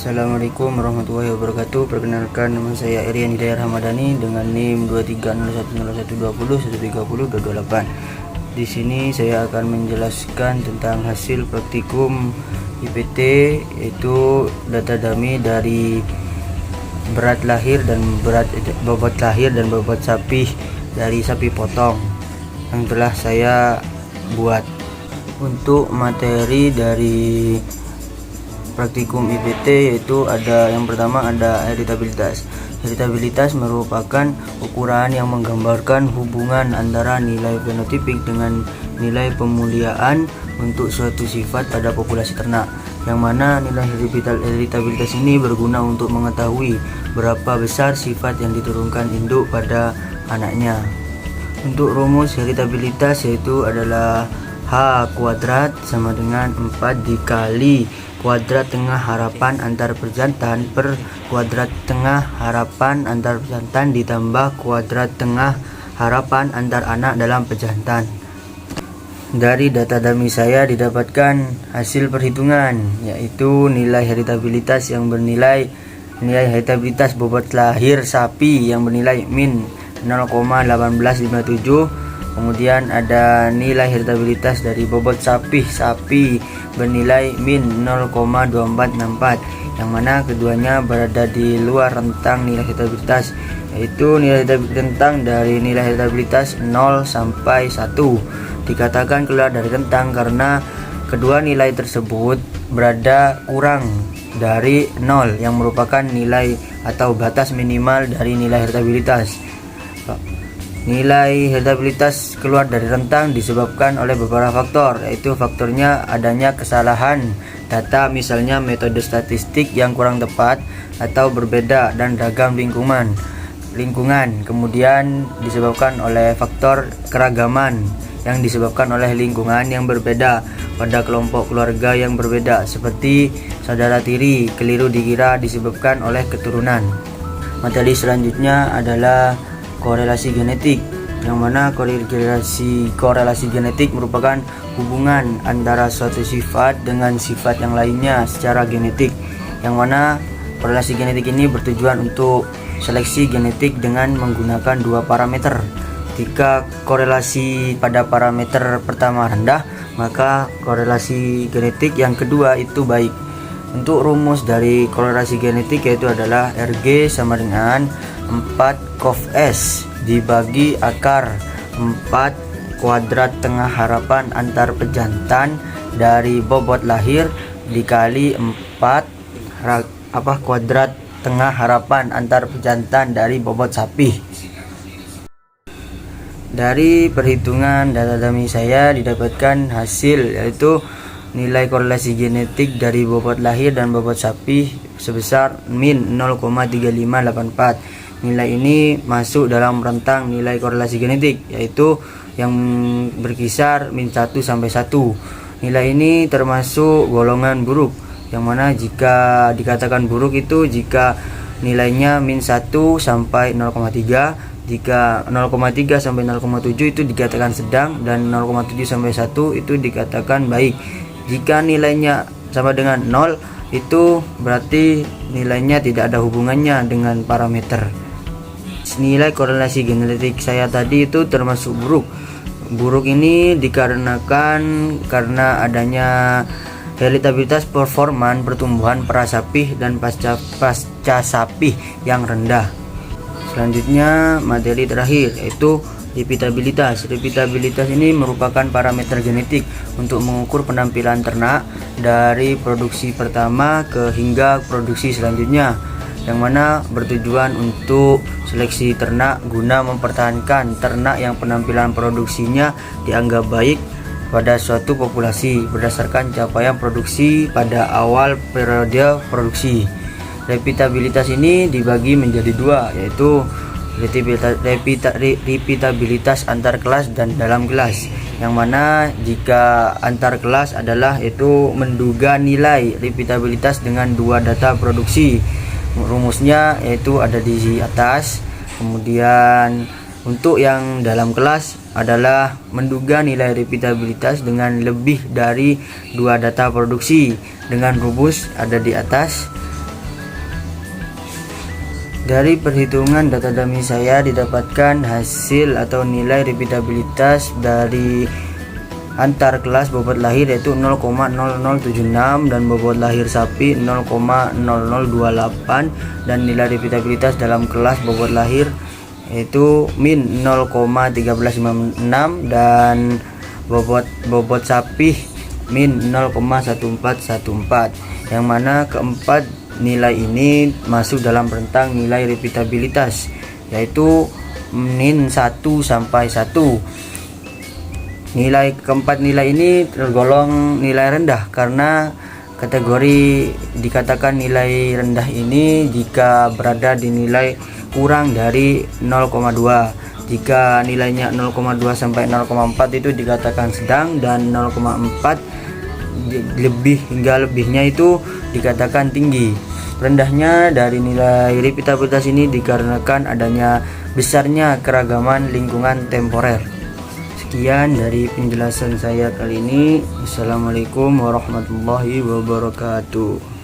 Assalamualaikum warahmatullahi wabarakatuh. Perkenalkan, nama saya Erian Hidayat Ramadhani dengan NIM 23010120130228. Di sini saya akan menjelaskan tentang hasil praktikum IPT, yaitu data dummy dari berat lahir dan bobot lahir dan bobot sapi dari sapi potong yang telah saya buat. Untuk materi dari praktikum IPT yaitu ada yang pertama ada heritabilitas. Heritabilitas merupakan ukuran yang menggambarkan hubungan antara nilai fenotipik dengan nilai pemuliaan untuk suatu sifat pada populasi ternak, yang mana nilai heritabilitas ini berguna untuk mengetahui berapa besar sifat yang diturunkan induk pada anaknya. Untuk rumus heritabilitas yaitu adalah H kuadrat sama dengan 4 dikali kuadrat tengah harapan antar pejantan per kuadrat tengah harapan antar pejantan ditambah kuadrat tengah harapan antar anak dalam pejantan. Dari data dummy saya didapatkan hasil perhitungan, yaitu nilai heritabilitas yang bernilai nilai heritabilitas bobot lahir sapi yang bernilai min 0,1857. Kemudian ada nilai heritabilitas dari bobot sapi bernilai min 0,2464, yang mana keduanya berada di luar rentang nilai heritabilitas, yaitu nilai rentang dari nilai heritabilitas 0 sampai 1 dikatakan keluar dari rentang karena kedua nilai tersebut berada kurang dari 0 yang merupakan nilai atau batas minimal dari nilai heritabilitas. Nilai heritabilitas keluar dari rentang disebabkan oleh beberapa faktor, yaitu faktornya adanya kesalahan data, misalnya metode statistik yang kurang tepat atau berbeda dan ragam lingkungan. Kemudian disebabkan oleh faktor keragaman yang disebabkan oleh lingkungan yang berbeda pada kelompok keluarga yang berbeda, seperti saudara tiri keliru dikira disebabkan oleh keturunan. Materi selanjutnya adalah korelasi genetik, yang mana korelasi genetik merupakan hubungan antara suatu sifat dengan sifat yang lainnya secara genetik, yang mana korelasi genetik ini bertujuan untuk seleksi genetik dengan menggunakan dua parameter. Jika korelasi pada parameter pertama rendah, maka korelasi genetik yang kedua itu baik. Untuk rumus dari korelasi genetik yaitu adalah Rg sama dengan 4 cov S dibagi akar 4 kuadrat tengah harapan antar pejantan dari bobot lahir dikali 4 kuadrat tengah harapan antar pejantan dari bobot sapi. Dari perhitungan data dummy saya didapatkan hasil, yaitu nilai korelasi genetik dari bobot lahir dan bobot sapi sebesar min 0,3584. Nilai ini masuk dalam rentang nilai korelasi genetik, yaitu yang berkisar min 1 sampai 1. Nilai ini termasuk golongan buruk, yang mana jika dikatakan buruk itu jika nilainya min 1 sampai 0,3. Jika 0,3 sampai 0,7 itu dikatakan sedang, dan 0,7 sampai 1 itu dikatakan baik. Jika nilainya sama dengan 0, itu berarti nilainya tidak ada hubungannya dengan parameter. Nilai korelasi genetik saya tadi itu termasuk buruk. Buruk ini dikarenakan karena adanya heritabilitas performan pertumbuhan prasapih dan pasca sapih yang rendah. Selanjutnya materi terakhir yaitu repeatabilitas. Repeatabilitas ini merupakan parameter genetik untuk mengukur penampilan ternak dari produksi pertama ke hingga produksi selanjutnya, yang mana bertujuan untuk seleksi ternak guna mempertahankan ternak yang penampilan produksinya dianggap baik pada suatu populasi berdasarkan capaian produksi pada awal periode produksi. Repeatabilitas ini dibagi menjadi dua, yaitu repeatabilitas antar kelas dan dalam kelas, yang mana jika antar kelas adalah itu menduga nilai repeatabilitas dengan dua data produksi. Rumusnya yaitu ada di atas. Kemudian untuk yang dalam kelas adalah menduga nilai repeatabilitas dengan lebih dari dua data produksi, dengan rumus ada di atas. Dari perhitungan data dummy saya didapatkan hasil atau nilai repeatabilitas dari antar kelas bobot lahir yaitu 0,0076 dan bobot lahir sapi 0,0028 dan nilai repeatabilitas dalam kelas bobot lahir yaitu min 0,1356 dan bobot sapi min 0,1414, yang mana keempat nilai ini masuk dalam rentang nilai repeatabilitas yaitu min 1 sampai 1. Keempat nilai ini tergolong nilai rendah karena kategori dikatakan nilai rendah ini jika berada di nilai kurang dari 0,2. Jika nilainya 0,2 sampai 0,4 itu dikatakan sedang, dan 0,4 hingga lebihnya itu dikatakan tinggi. Rendahnya dari nilai repeatabilitas ini dikarenakan adanya besarnya keragaman lingkungan temporer. Sekian dari penjelasan saya kali ini. Assalamualaikum warahmatullahi wabarakatuh.